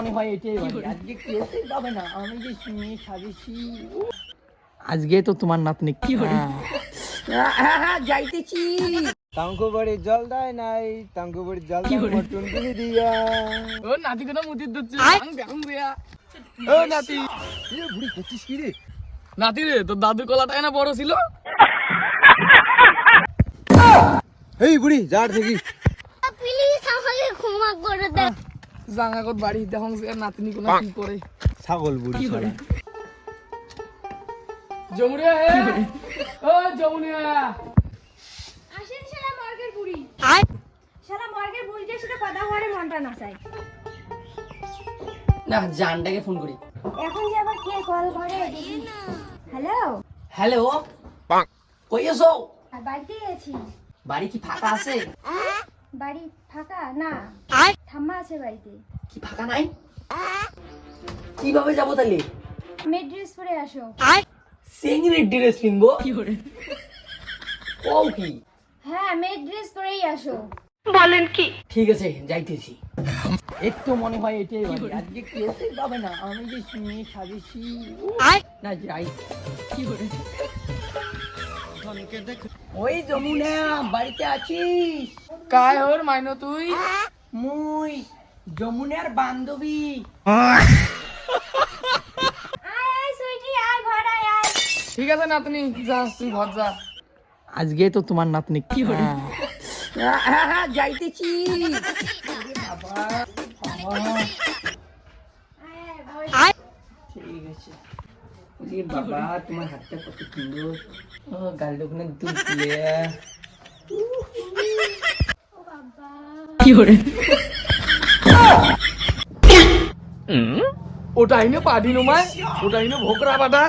মনে হয় এটাই বাড়ি। আজকে কেউই পাবে না, আমি যে মেয়ে সাজেছি। আজকে তো তোমার নাতনি কি হলো? হ্যাঁ যাইতেছি। টাঙ্কু বাড়ি জল দেয় নাই, টাঙ্কু বাড়ি জল দেয় মটন গুলি দিয়া। ও নাতি কোনো মুতির দিচ্ছে, দেখুন দিয়া। ও নাতি, এ বুড়ি করছিস কি রে? নাতি রে, তোর দাদুর কলাটাই না বড় ছিল। এই বুড়ি যার দেখি প্লিজ আমাকে ক্ষমা করে দে। জাঙ্গাকত বাড়ি দেখুন নাতনি কোনো কি করে। ছাগল বুড়ি শালা। জমুনিয়া হে, ও জমুনিয়া। আসেন শালা মর্গের বুড়ি। শালা মর্গের বুড়িটার সাথে কথা বলে মনটা নাচাই। না জানটাকে ফোন করি। এখন যে আবার কে কল করে দেখি। হ্যালো, হ্যালো, কই আছো? বাড়িতে গেছি। বাড়ি কি ফাঁকা আছে? বাড়ি ফাঁকা না, ঠাম্মা আছে বাড়িতে। কি ফাঁকা নাই? কিভাবে যাবো তাহলে? মেড ড্রেস পরে আসো। সিংড়ির ড্রেস কিনবো? ও কি? হ্যাঁ মেড ড্রেস পরেই আসো। ঠিক আছে যাইতেছি। একটু মনে হয় এটাই বাড়ি। আজকে কেউই পাবে না, আমি যে মেয়ে সাজেছি। না যাই। ওই যমুনা বাড়িতে আছিস? কায় ওর মাইনো তুই? মুই যমুনার বান্ধবী। আয় আয় সুইটি আয় ঘর আয় আয়। ঠিক আছে নাতনি, যা তুই ঘর যা। আজকে তো তোমার নাতনি কি হলো? হ্যাঁ যাইতেছি। ঠিক আছে। বাবা তোমার হাতটা কত সুন্দর। ও গালটা ওখানে দুধ দিয়ে। ওটাই না পাডি নুমায়, ওটাই না ভোকরা বাটা।